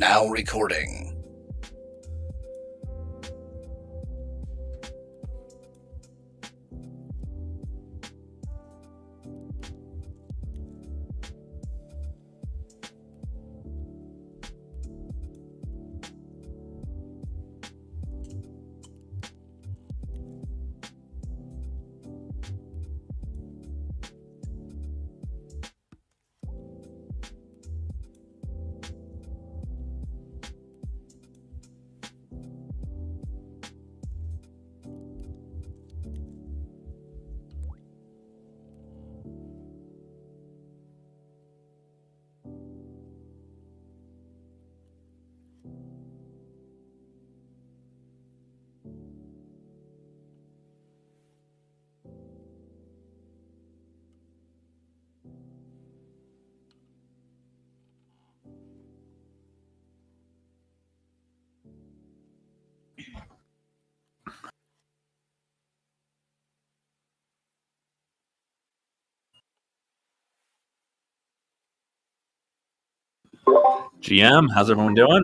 Now recording. GM, how's everyone doing?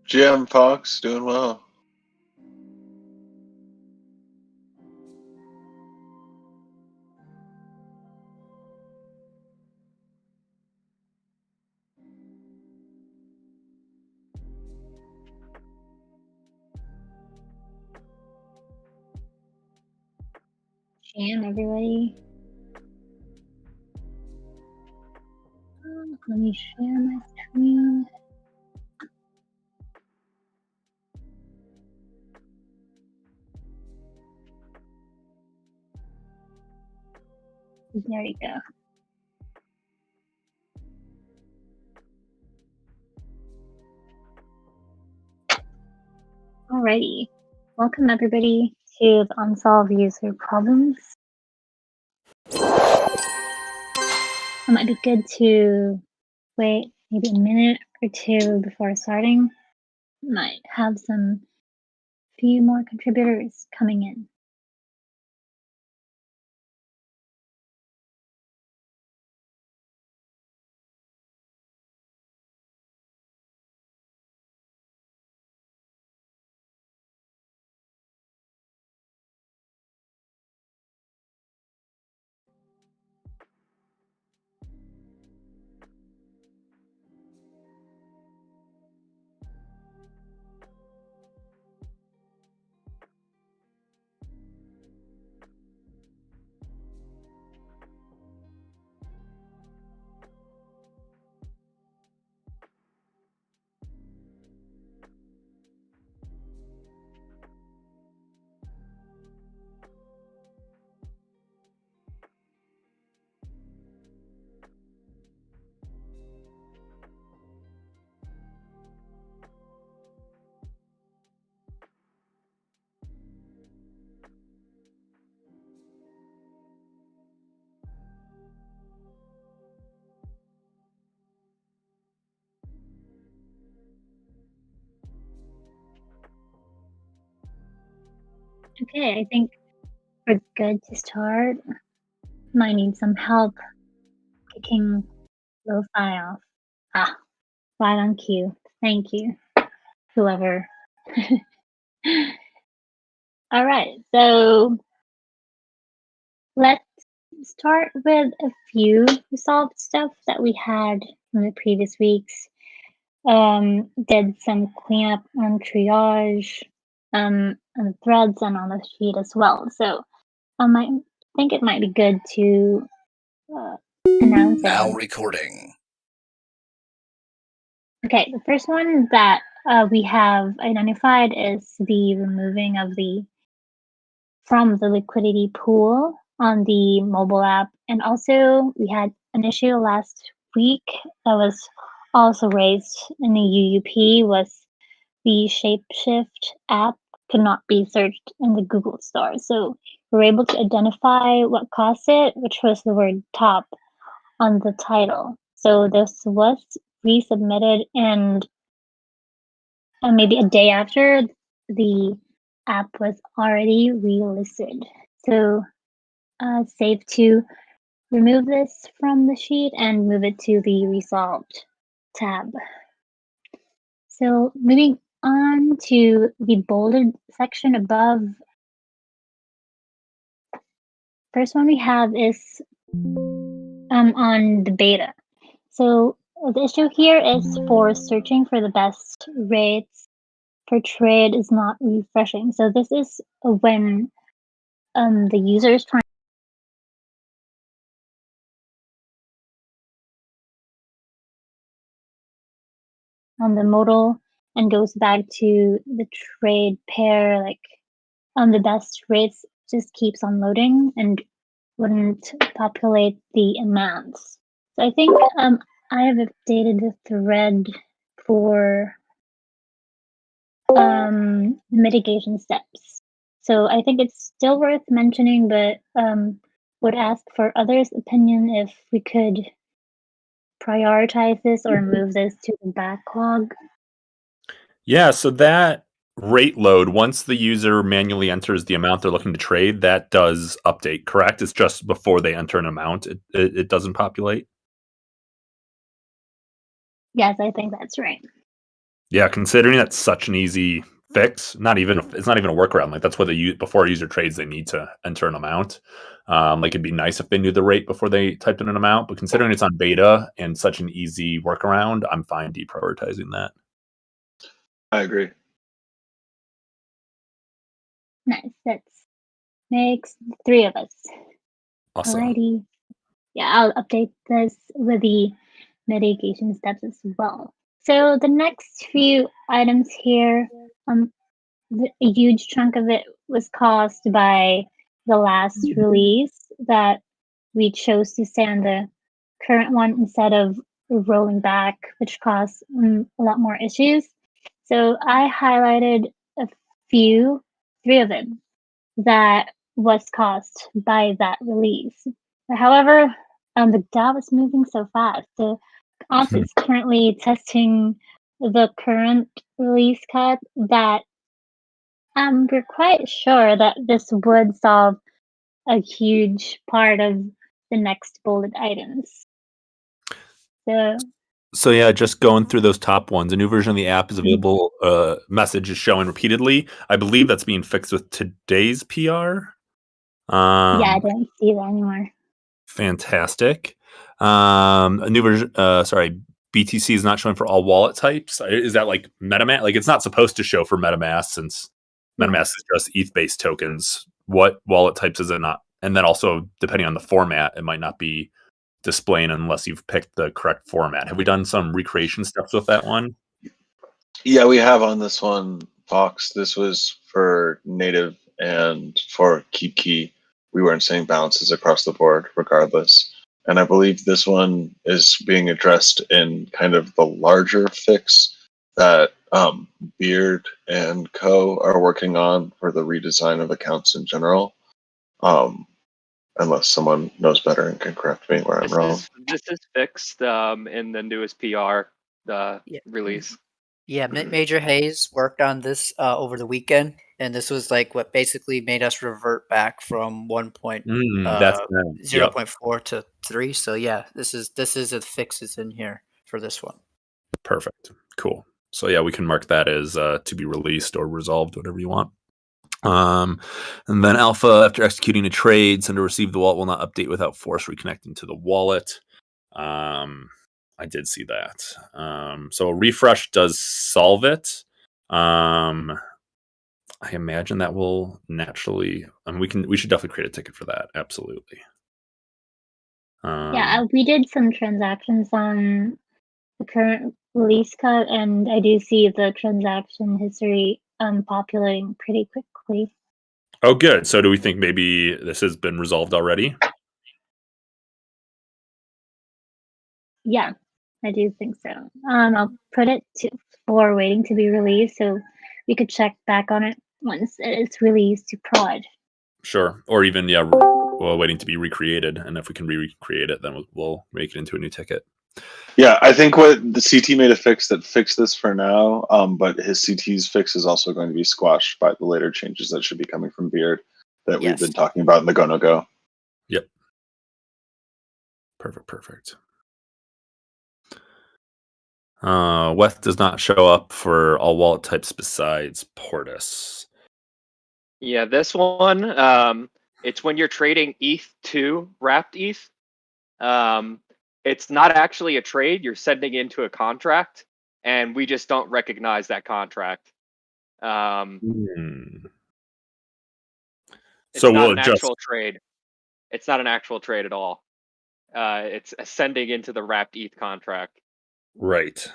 GM Fox doing well. GM, everybody. Let me share my screen. There we go. Alrighty. Welcome everybody to the Unsolved User Problems. It might be good to wait maybe a minute or two before starting. Might have some few more contributors coming in. Okay, I think we're good to start. Might need some help kicking lo-fi off. Right on cue. Thank you, whoever. All right, so let's start with a few resolved stuff that we had in the previous weeks. Did some cleanup on triage, and threads and on the sheet as well. So I think it might be good to announce it. Now recording. Okay, the first one that we have identified is the removing of from the liquidity pool on the mobile app. And also we had an issue last week that was also raised in the UUP was the ShapeShift app could not be searched in the Google store. So we were able to identify what caused it, which was the word top on the title. So this was resubmitted, and maybe a day after, the app was already relisted. So safe to remove this from the sheet and move it to the Resolved tab. So moving on to the bolded section above. First one we have is on the beta. So the issue here is for searching for the best rates per trade is not refreshing. So this is when the user is trying on the modal and goes back to the trade pair, like the best rates just keeps on loading and wouldn't populate the amounts. So I think I have updated the thread for mitigation steps. So I think it's still worth mentioning, but would ask for others' opinion if we could prioritize this or move this to the backlog. Yeah, so that rate load, once the user manually enters the amount they're looking to trade, that does update, correct? It's just before they enter an amount, it doesn't populate? Yes, I think that's right. Yeah, considering that's such an easy fix, it's not even a workaround. Like that's what before a user trades, they need to enter an amount. Like it'd be nice if they knew the rate before they typed in an amount, but considering it's on beta and such an easy workaround, I'm fine deprioritizing that. I agree. Nice. That makes 3 of us. Awesome. Alrighty. Yeah, I'll update this with the mitigation steps as well. So the next few items here, a huge chunk of it was caused by the last release that we chose to stay on the current one instead of rolling back, which caused a lot more issues. So I highlighted a few, 3 of them, that was caused by that release. However, the DAO is moving so fast. The ops is currently testing the current release cut that we're quite sure that this would solve a huge part of the next bullet items. So yeah, just going through those top ones. A new version of the app is available. Message is showing repeatedly. I believe that's being fixed with today's PR. Yeah, I don't see that anymore. Fantastic. A new version. BTC is not showing for all wallet types. Is that like MetaMask? Like it's not supposed to show for MetaMask since MetaMask is just ETH-based tokens. What wallet types is it not? And then also, depending on the format, it might not be displaying unless you've picked the correct format. Have we done some recreation steps with that one? Yeah, we have on this one, Fox. This was for native and for keep key. We weren't seeing balances across the board regardless. And I believe this one is being addressed in kind of the larger fix that Beard and Co. are working on for the redesign of accounts in general. Unless someone knows better and can correct me where I'm wrong. This is fixed in the newest PR release. Yeah, Major Hayes worked on this over the weekend, and this was like what basically made us revert back from 0.4 to 3. So yeah, this is a fixes in here for this one. Perfect. Cool. So yeah, we can mark that as to be released or resolved, whatever you want. And then alpha, after executing a trade, sender receive the wallet will not update without force reconnecting to the wallet. I did see that. So a refresh does solve it. I imagine that will naturally. We should definitely create a ticket for that. Absolutely. Yeah, we did some transactions on the current release cut, and I do see the transaction history populating pretty quickly. Oh, good. So do we think maybe this has been resolved already? Yeah, I do think so. I'll put it for waiting to be released, so we could check back on it once it's released to prod. Sure. Or even, waiting to be recreated. And if we can recreate it, then we'll make it into a new ticket. Yeah, I think what the CT made a fix that fixed this for now, but his CT's fix is also going to be squashed by the later changes that should be coming from Beard that we've been talking about in the Go No Go. Yep. Perfect. WETH does not show up for all wallet types besides Portis. Yeah, this one, it's when you're trading ETH to wrapped ETH. It's not actually a trade. You're sending into a contract, and we just don't recognize that contract. It's So not we'll an actual trade. It's not an actual trade at all. It's sending into the wrapped ETH contract. Right.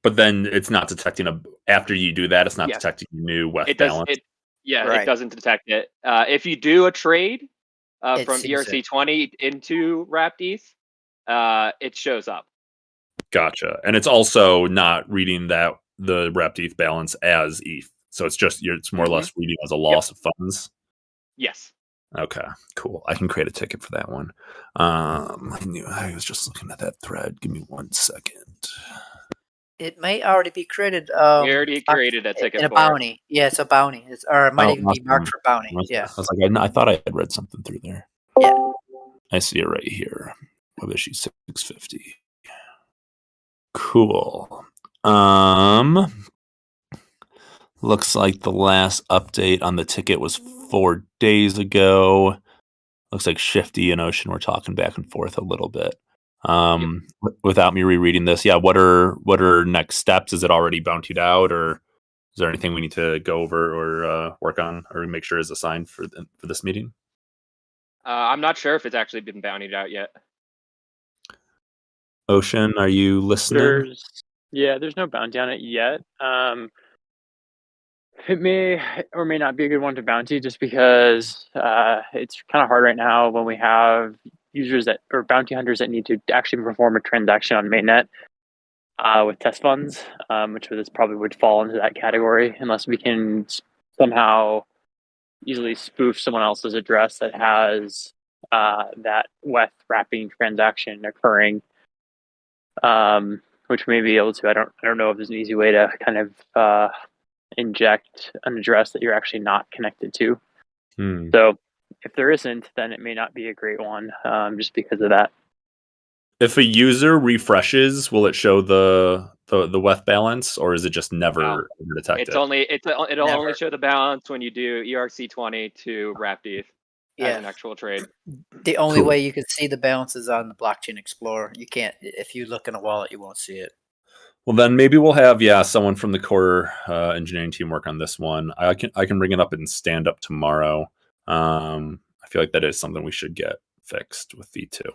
But then it's not detecting after you do that, it's not Yes. detecting new WETH It does. balance. It doesn't detect it. If you do a trade from sees it. ERC20 into wrapped ETH, it shows up. Gotcha. And it's also not reading the wrapped ETH balance as ETH. So it's more or less reading as a loss of funds. Yes. Okay, cool. I can create a ticket for that one. I was just looking at that thread. Give me 1 second. It may already be created. We already created a ticket in a for bounty. it. Yeah, it's a bounty. Or it might even be awesome. marked for bounty. Yeah. I was like, I thought I had read something through there. Yeah. I see it right here. Web issue 650. Cool. Looks like the last update on the ticket was 4 days ago. Looks like Shifty and Ocean were talking back and forth a little bit. Without me rereading this, what are next steps? Is it already bountied out, or is there anything we need to go over or work on or make sure is assigned for this meeting? I'm not sure if it's actually been bountied out yet. Ocean, are you listening? There's no bounty on it yet. It may or may not be a good one to bounty just because it's kind of hard right now when we have users or bounty hunters that need to actually perform a transaction on mainnet with test funds, which this probably would fall into that category unless we can somehow easily spoof someone else's address that has that WETH wrapping transaction occurring, which we may be able to. I don't know if there's an easy way to kind of inject an address that you're actually not connected to. So if there isn't, then it may not be a great one, just because of that. If a user refreshes, will it show the WETH balance, or is it just never detected? It'll only show the balance when you do ERC20 to wrapped ETH as an actual trade. The only way you can see the balance is on the Blockchain Explorer. You can't, if you look in a wallet, you won't see it. Well, then maybe we'll have someone from the core engineering team work on this one. I can bring it up in stand up tomorrow. I feel like that is something we should get fixed with V2.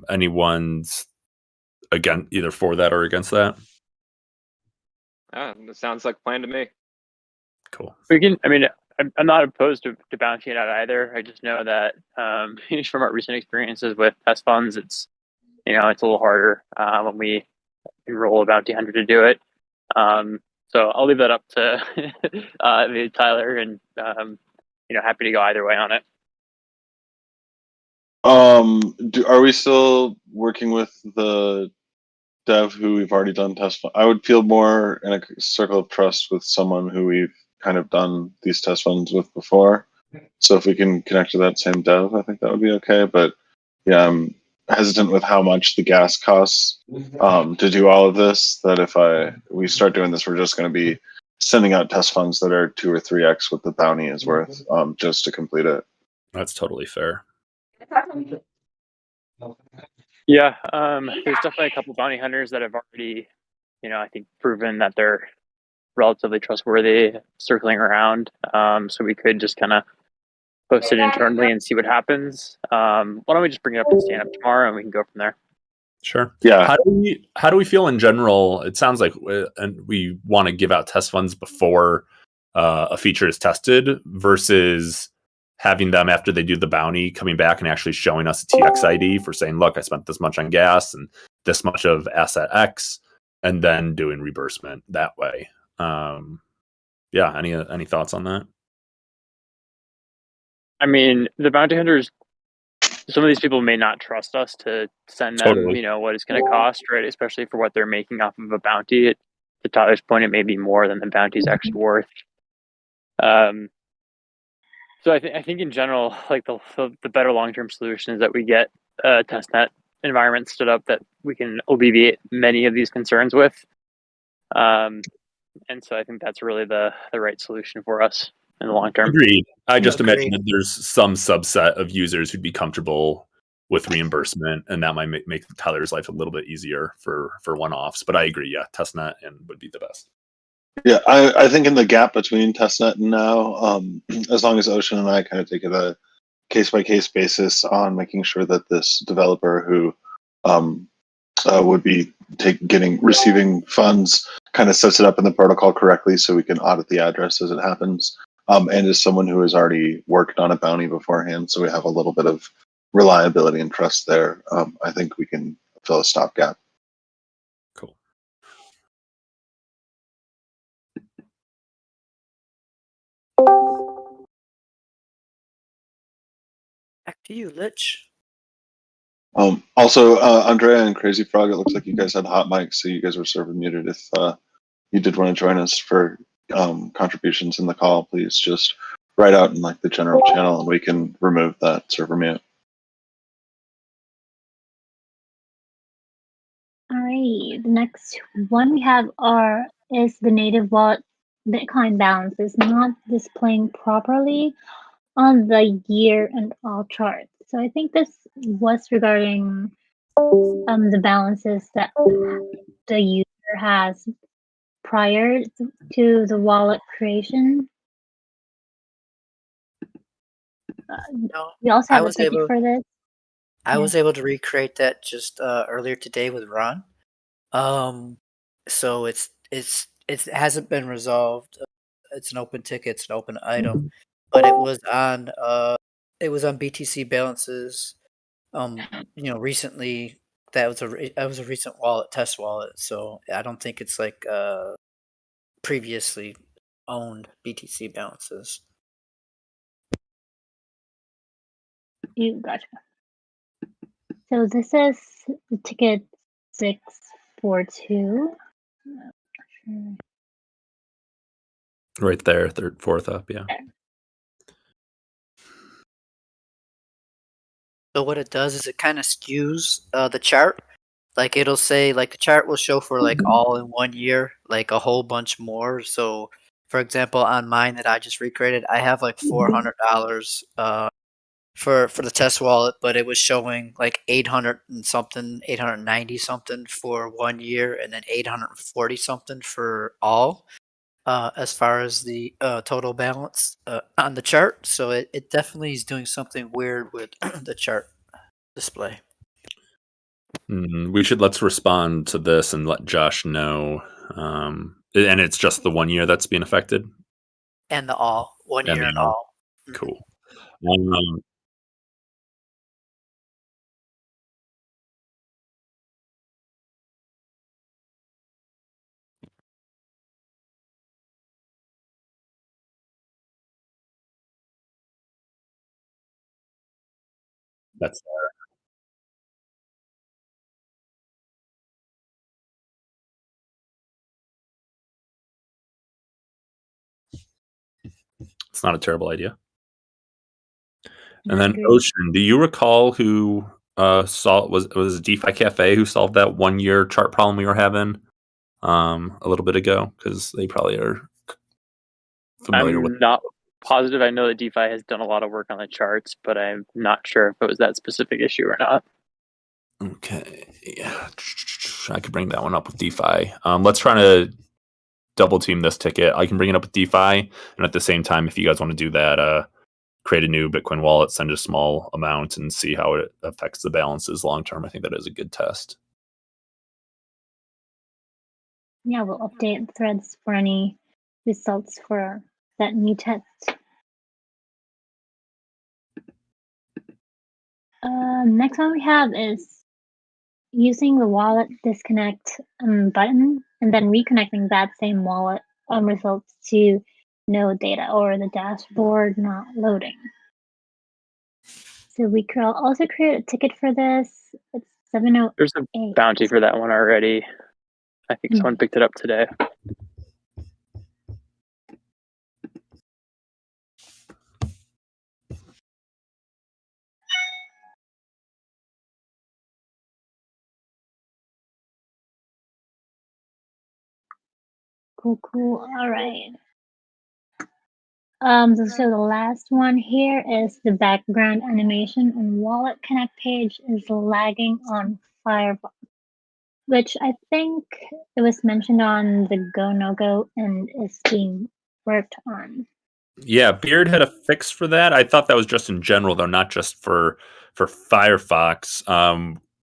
Anyone's either for that or against that? That sounds like a plan to me. Cool. We can. I mean, I'm not opposed to bouncing it out either. I just know that from our recent experiences with test funds, it's a little harder when we enroll a bounty hunter to do it. So I'll leave that up to Tyler, and happy to go either way on it. Are we still working with the dev who we've already done test fund? I would feel more in a circle of trust with someone who we've kind of done these test funds with before. So if we can connect to that same dev, I think that would be okay. But yeah, I'm hesitant with how much the gas costs to do all of this, that if we start doing this, we're just going to be sending out test funds that are 2 or 3x what the bounty is worth just to complete it. That's totally fair. Yeah, there's definitely a couple bounty hunters that have already, I think proven that they're relatively trustworthy circling around. So we could just kind of post it internally and see what happens. Why don't we just bring it up in stand up tomorrow and we can go from there? Sure. Yeah. How do we feel in general? It sounds like we want to give out test funds before a feature is tested versus having them after they do the bounty coming back and actually showing us a TX ID for saying, look, I spent this much on gas and this much of asset X, and then doing reimbursement that way. Any thoughts on that? I mean, the bounty hunters, some of these people may not trust us to send them, what it's going to cost, right? Especially for what they're making off of a bounty. To Tyler's point, it may be more than the bounty is actually worth. So I think in general, like the better long-term solution is that we get testnet environment stood up that we can alleviate many of these concerns with. And so I think that's really the right solution for us in the long term. Agreed. I just Agreed. imagine that there's some subset of users who'd be comfortable with reimbursement, and that might make Tyler's life a little bit easier for one-offs. But I agree, yeah, testnet and would be the best. Yeah, I think in the gap between testnet and now, as long as Ocean and I kind of take it a case-by-case basis on making sure that this developer who would be receiving funds kind of sets it up in the protocol correctly so we can audit the address as it happens, and is someone who has already worked on a bounty beforehand, so we have a little bit of reliability and trust there. I think we can fill a stopgap. Cool. Back to you, Lich. Also, Andrea and Crazy Frog, it looks like you guys had hot mics, so you guys were server muted. If you did want to join us for contributions in the call, please just write out in like the general channel and we can remove that server mute. Alright, the next one we have is the native wallet Bitcoin balance is not displaying properly on the year and all charts. So I think this was regarding the balances that the user has prior to the wallet creation. No, We also I have a was ticket able- for this. I Yeah. was able to recreate that just earlier today with Ron. So it hasn't been resolved. It's an open ticket. It's an open item, but it was on BTC balances. Recently that was a recent wallet test wallet. So I don't think it's like previously owned BTC balances. You gotcha. So this is ticket 642. Right there, fourth up, yeah. So what it does is it kind of skews the chart. Like it'll say like the chart will show for like all in 1 year, like a whole bunch more. So for example, on mine that I just recreated, I have like $400 for the test wallet, but it was showing like 800 and something, 890 something for 1 year, and then 840 something for all. As far as the total balance on the chart, so it definitely is doing something weird with the chart display. Let's respond to this and let Josh know. And it's just the 1 year that's being affected? And the all. 1 year and all. Cool. That's it's not a terrible idea. And then Ocean, do you recall who was it DeFi Cafe who solved that 1 year chart problem we were having a little bit ago? Because they probably are familiar with. I'm not positive. I know that DeFi has done a lot of work on the charts, but I'm not sure if it was that specific issue or not. Okay, I could bring that one up with DeFi. Let's try to double team this ticket. I can bring it up with DeFi, and at the same time, if you guys want to do that, create a new Bitcoin wallet, send a small amount, and see how it affects the balances long term. I think that is a good test. Yeah, we'll update threads for any results for that new test. Next one we have is using the wallet disconnect button and then reconnecting that same wallet results to no data or the dashboard not loading. So we could also create a ticket for this. It's 708. There's a bounty for that one already. I think someone picked it up today. Cool. All right. So the last one here is the background animation on Wallet Connect page is lagging on Firefox, which I think it was mentioned on the Go No Go and is being worked on. Yeah, Beard had a fix for that. I thought that was just in general, though, not just for Firefox.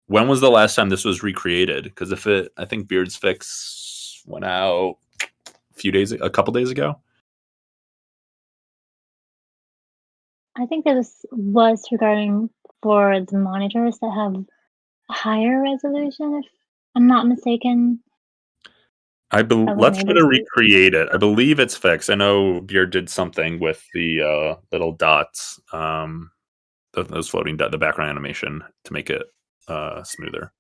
When was the last time this was recreated? Because I think Beard's fix went out a couple days ago. I think this was regarding for the monitors that have higher resolution, if I'm not mistaken. Let's try to recreate it. I believe it's fixed. I know Beard did something with the little dots, those floating the background animation to make it smoother.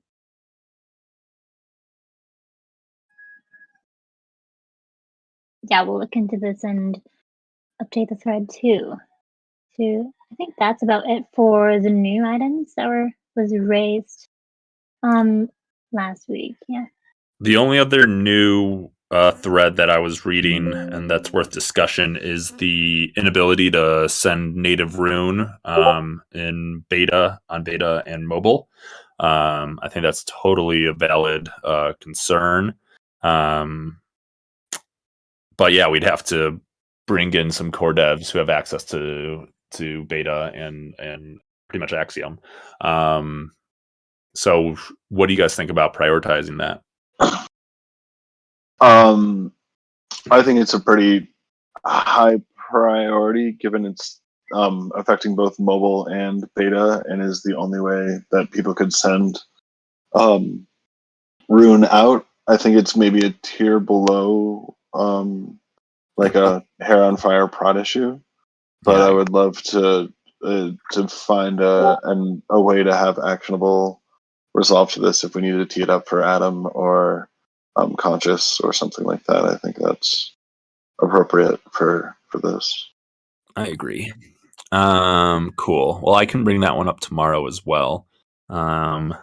Yeah, we'll look into this and update the thread too. So I think that's about it for the new items that was raised last week. Yeah. The only other new thread that I was reading and that's worth discussion is the inability to send native rune in beta and mobile. I think that's totally a valid concern. But yeah, we'd have to bring in some core devs who have access to beta and pretty much Axiom. So what do you guys think about prioritizing that? I think it's a pretty high priority given it's affecting both mobile and beta and is the only way that people could send Rune out. I think it's maybe a tier below like a Hair on Fire prod issue, but I would love to find a way to have actionable resolve to this if we need to tee it up for Adam or Conscious or something like that. I think that's appropriate for this. I agree. Cool. Well, I can bring that one up tomorrow as well. Because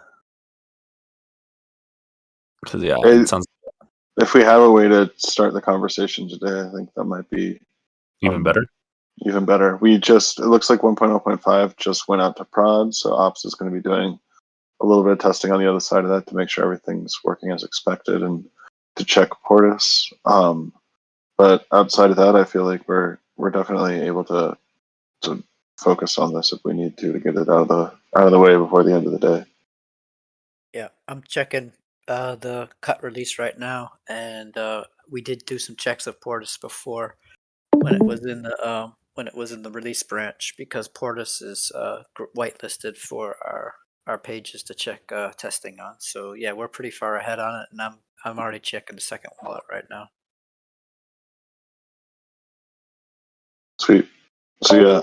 it sounds. If we have a way to start the conversation today, I think that might be even better. Even better. It looks like 1.0.5 just went out to prod, so Ops is going to be doing a little bit of testing on the other side of that to make sure everything's working as expected and to check Portis. But outside of that, I feel like we're definitely able to focus on this if we need to get it out of the way before the end of the day. Yeah, I'm checking the cut release right now, and we did do some checks of Portis before when it was in the release branch because Portis is whitelisted for our pages to check testing on. So yeah, we're pretty far ahead on it, and I'm already checking the second wallet right now. Sweet. So yeah,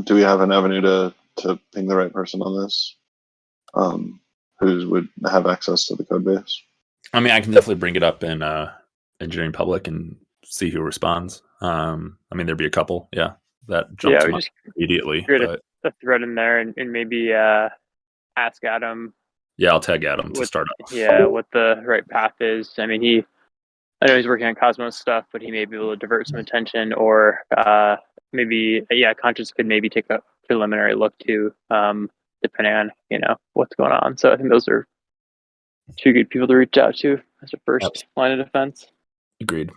do we have an avenue to ping the right person on this? Who would have access to the code base? I mean, I can definitely bring it up in Engineering Public and see who responds. I mean, there'd be a couple, that jump to mind immediately. Create a thread in there and maybe ask Adam. Yeah, I'll tag Adam to start off. Yeah, what the right path is. I mean, I know he's working on Cosmos stuff, but he may be able to divert some attention, or maybe Conscious could maybe take a preliminary look too, depending on what's going on. So I think those are two good people to reach out to as a first line of defense. Agreed.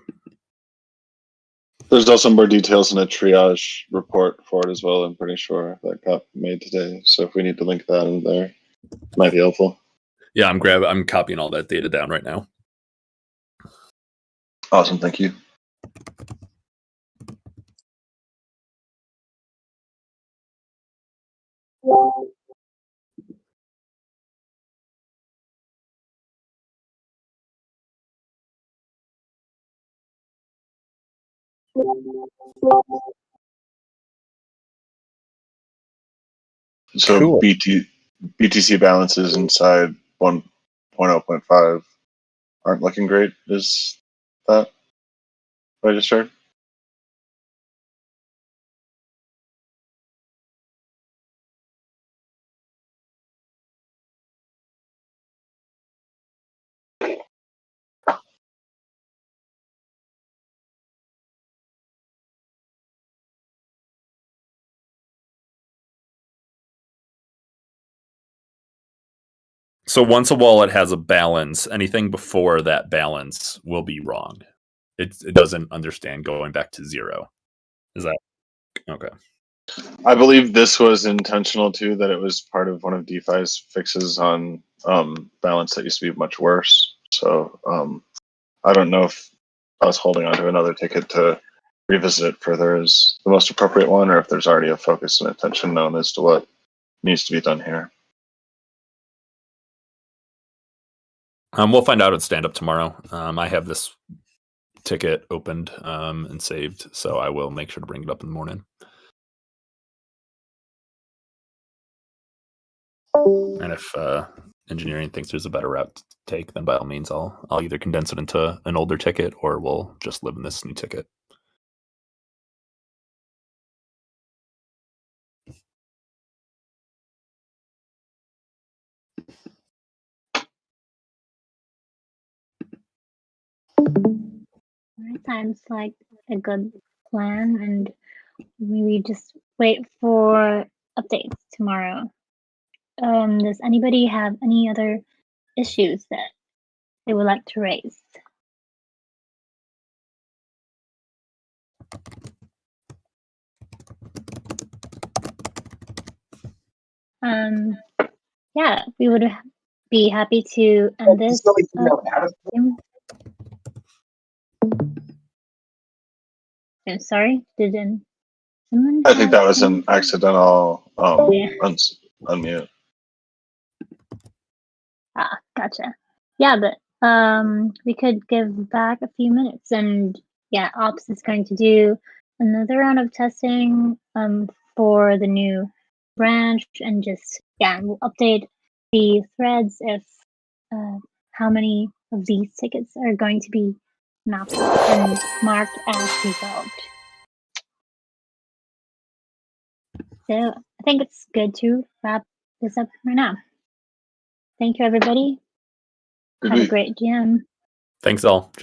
There's also more details in a triage report for it as well. I'm pretty sure that got made today. So if we need to link that in there, it might be helpful. Yeah, I'm copying all that data down right now. Awesome, thank you. So cool. BTC balances inside 1.0.5 aren't looking great. Is that what I just heard? So once a wallet has a balance, anything before that balance will be wrong. It doesn't understand going back to zero. Is that okay? I believe this was intentional too, that it was part of one of DeFi's fixes on balance that used to be much worse. So I don't know if us holding onto another ticket to revisit it further is the most appropriate one, or if there's already a focus and attention known as to what needs to be done here. We'll find out at stand up tomorrow. I have this ticket opened and saved, so I will make sure to bring it up in the morning. And if engineering thinks there's a better route to take, then by all means, I'll either condense it into an older ticket, or we'll just live in this new ticket. Alright, sounds like a good plan, and we just wait for updates tomorrow. Does anybody have any other issues that they would like to raise? Yeah, we would be happy to end this. I'm sorry, didn't someone? I think that was an accidental unmute. Ah, gotcha. Yeah, but we could give back a few minutes, and yeah, Ops is going to do another round of testing for the new branch, and just we'll update the threads if how many of these tickets are going to be mapped and marked as resolved. So I think it's good to wrap this up right now. Thank you, everybody. Have a great GM. Thanks all.